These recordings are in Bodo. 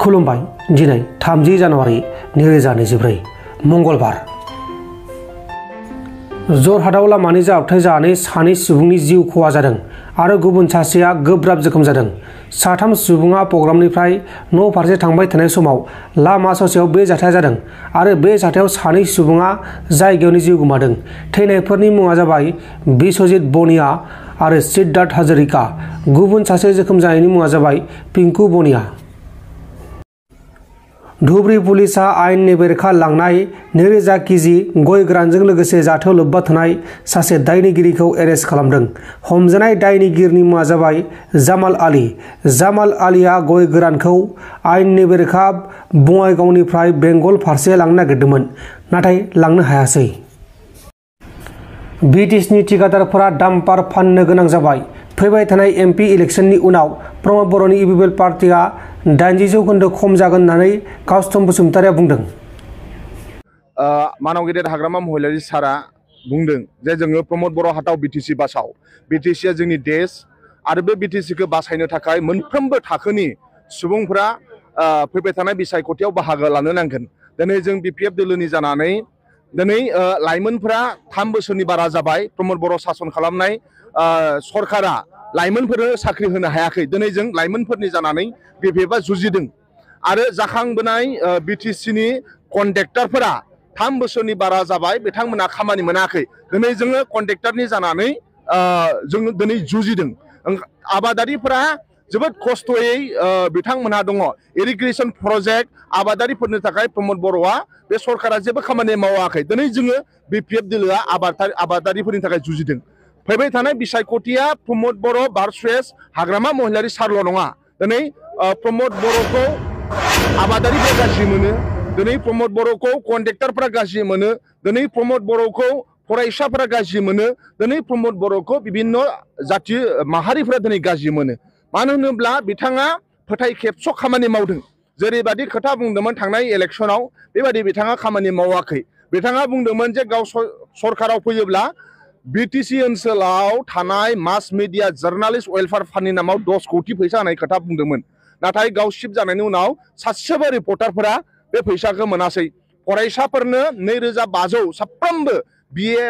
खुलुमबाय दिनै 30 जानुवारि 2024 मंगलबार जरहाटआव लामानि जाब्रबथाय जानानै सानै सुबुंनि जिउ खहा जादों आरो गुबुन सासेया गोब्राब जोखोम जादों। साथाम सुबुङा प्रग्रामनिफ्राय न' फारसे थांबाय थानाय समाव लामा ससेयाव बे जाथाया जादों आरो बे जाथायाव सानै सुबुङा जायगायावनो जिउ गोमादों। थैनायफोरनि मुङा जाबाय बिश्वजित बनिया आरो सिद्धार्थ हाजरिका। गुबुन सासे जोखोम जानायनि मुङा जाबाय पिंकु बनिया। धुबरी पुलिसा आयेननि बेरेखा लांनाय 2000 केजि गय गोरानजों लोगोसे जाथायाव लोब्बा थानाय सासे दायनिगिरिखौ एरेस्ट खालामदों। हमजानाय दायनिगिरिनि मुङा जाबाय जामाल आली। जामाल आलीआ गय गोरानखौ आयेननि बेरेखा बङाइगावनिफ्राय बेंगल फारसे लांनो नागिरदोंमोन, नाथाय लांनो हायासै। बिटिसिनि थिखादारफोरा डाम्पार फाननो गोनां जाबाय। फैबाय थानाय एमपि इलेक्शननि उनाव प्रमद बर'नि इउपिपिएल पार्टिया 80% खम जागोन होननानै गौतम बसुमतारिया बुंदों। मानाव गेदेर हाग्रामा महिलारि सारा बुंदों जे जोङो प्रमद बर' हाटाव बिटिसि बासाव बिटिसिया जोंनि देश आरो बे बिटिसिखौ बासायनो थाखाय मोनफ्रोमबो थाखोनि सुबुंफोरा फैबाय थानाय बिसायख'थियाव बाहागो लानो नांगोन। दिनै जों बिपिएफ दोलोनि जानानै दिनै लाइमोनफोरा 3 बोसोरनि बारा जाबाय प्रमद बर' सासन खालामनाय सरकारा लाइमोनफोरनो साख्रि होनो हायाखै। दिनै जों लाइमोनफोरनि जानानै बिपिएफआ जुजिदों आरो जाखांबोनाय बिटिसिनि कन्ट्रेक्टरफोरा 3 बोसोरनि बारा जाबाय, बिथांमोना खामानि मोनाखै। दिनै जोङो कन्ट्रेक्टरनि जानानै जोङो दिनै जुजिदों। आबादारिफोरा जोबोद खस्थ'यै बिथांमोनहा दङ। इरिगेसन प्रजेक्ट आबादारिफोरनि थाखाय प्रमद बर'आ बे सरकारा जेबो खामानि मावाखै। दिनै जोङो बिपिएफ दोलोआ आबादारिफोरनि थाखाय जुजिदों। फैबाय थानाय बिसायख'थिया प्रमद बर' भार्सेस हाग्रामा महिलारि सारल' नङा। दिनै प्रमद बर'खौ आबादारिफ्रा गाज्रि मोनो, दिनै प्रमद बर'खौ कन्ट्रेक्टरफ्रा गाज्रि मोनो, दिनै प्रमद बर'खौ फरायसाफोरा गाज्रि मोनो, दिनै प्रमद बर'खौ बिभिन्न जाथि माहारिफोरा दिनै गाज्रि मोनो। मानो होनोब्ला बिथाङा फोथाय खेबस' खामानि मावदों। जेरैबायदि खोथा बुंदोंमोन थांनाय इलेक्सनाव बेबायदि बिथाङा खामानि मावाखै। बिथाङा बुंदोंमोन जे गाव सरकाराव फैयोब्ला बिटिसि ओनसोलाव थानाय मास मिडिया जार्नालिस्ट वेलफेयार फान्डनि नामाव 10 कोटि फैसा होनाय खोथा बुंदोंमोन। नाथाय गाव शिफ्ट जानायनि उनाव सासेबो रिपर्टारफोरा बे फैसाखौ मोनासै। फरायसाफोरनो 2500 साफ्रोमबो बिए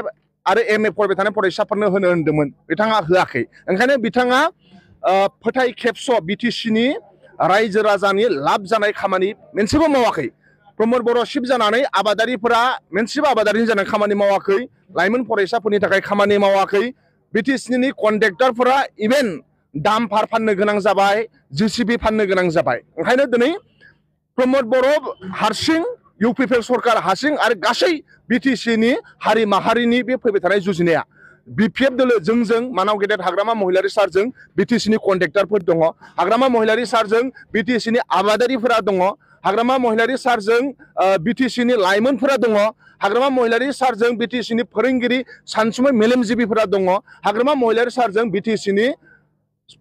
आरो एमए फरायबाय थानाय फरायसाफोरनो होनो होनदोंमोन, बिथाङा होआखै। ओंखायनो बिथाङा फोथाय खेबस' बिटिसिनि रायजो राजानि लाब जानाय खामानि मोनसेबो मावाखै। प्रमद बर' शिफ्ट जानानै आबादारिफोरा मोनसेबो आबादारिनि जानाय खामानि मावाखै, लाइमोन फरायसाफोरनि थाखाय खामानि मावाखै। बिटिसिनि कन्ट्रेक्टरफोरा इभेन डाम्पार फाननो गोनां जाबाय, जेसिबि फाननो गोनां जाबाय। ओंखायनो दिनै प्रमद बर' हारसिं, इउपिपिएल सरकार हारसिं आरो गासै बिटिसिनि हारि माहारिनि बे फैबाय थानाय जुजिनाया बिपिएफ दोलो जोंजों मानाव गेदेर हाग्रामा महिलारि सारजों बिटिसिनि कन्ट्रेक्टरफोर दङ, हाग्रामा महिलारि सारजों बिटिसिनि आबादारिफोरा दङ, हाग्रामा महिलारि सारजों बिटिसिनि लाइमोनफोरा दङ, हाग्रामा महिलारि सारजों बिटिसिनि फोरोंगिरि सानसुमै मेलेमजिबिफोरा दङ, हाग्रामा महिलारि सारजों बिटिसिनि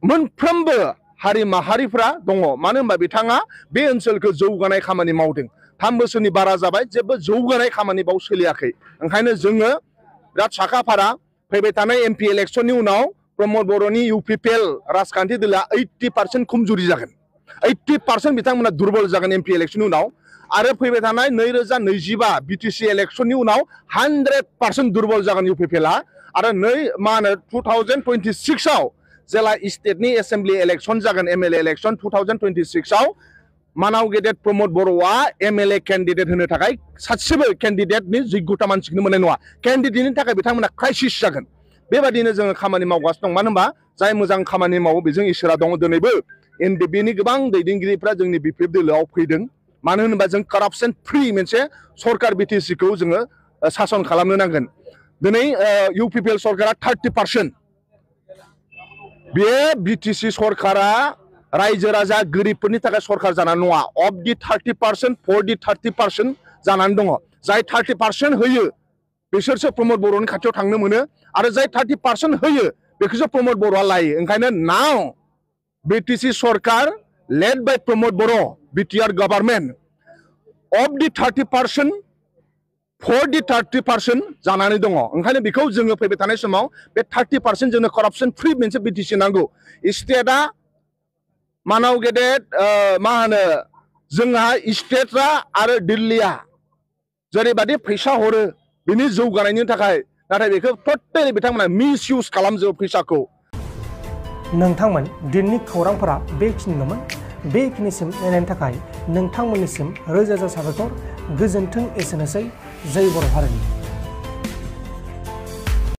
मोनफ्रोमबो हारि माहारिफ्रा दङ। मानो होनबा बिथाङा बे ओनसोलखौ जौगानाय खामानि मावदों। 3 बोसोरनि बारा जाबाय, जेबो जौगानाय खामानि बाव सोलियाखै। ओंखायनो जोङो बिराद साखाफारा फैबाय थानाय एमपि इलेक्शननि उनाव प्रमद बर'नि इउपिपिएल राजखान्थि दोलोआ 80% खमजुरि जागोन। 80% बिथांमोना दुर्बल जागोन एमपि इलेक्शननि उनाव। आरो फैबाय थानाय 2025 बिटिसि इलेक्शननि उनाव 100% दुर्बल जागोन इउपिपिएलआ। आरो 2026आव जेला स्टेटनि एसेम्बलि इलेक्शन जागोन, एमएलए इलेक्शन 2026आव मानाव गेदेर प्रमद बर'आ एमएलए केन्डिडेट होनो थाखाय सासेबो केन्डिडेटनि जग्यता मानसिखौनो मोननाय नङा। केन्डिडेटनि थाखाय बिथांमोना क्राइसिस जागोन। बेबादिनो जोङो खामानि मावगासिनो दं। मानो होनबा जाय मोजां खामानि मावो बेजों इसोरा दङ। दिनैबो एनडिपिनि गोबां दैदेनगिरिफ्रा जोंनि बिपिएफ दोलोआव फैदों। मानो होनोबा जों कारापसन फ्रि मोनसे सरकार बिटिसिखौ जोङो सासन खालामनो नांगोन। दिनै इउपिपिएल सरकारा 30%, बे बिटिसि सरकारा रायजो राजा गोरिबफोरनि थाखाय सरकार जानानै नङा। अफ दि 30% फर दि 30% जानानै दङ। जाय 30% होयो बिसोरसो प्रमद बर'नि खाथियाव थांनो मोनो आरो जाय 30% होयो बेखौसो प्रमद बर'आ लायो। ओंखायनो नाव बिटिसि सरकार led by Pramod Boro' BTR government of the 30% for the 30% जानानै दङ। ओंखायनो बेखौ जोङो फैबाय थानाय समाव बे 30% जोंनो करापसन फ्रि मोनसे बिटिसि नांगौ। स्टेटआ मानाव गेदेर मा होनो जोंहा स्टेटआ आरो दिल्लीया जेरैबायदि फैसा हरो बिनि जौगानायनि थाखाय नाथाय बेखौ टटेलि बिथांमोना मिस इउज खालामजोबो फैसाखौ। नोंथांमोन दिननि खौरांफोरा बेखिनिल'मोन। बेखिनिसिम नायनायनि थाखाय नोंथांमोननिसिम रोजा रोजा साबायखर। गोजोन्थों एसेनोसै। जय बर' हारिनि।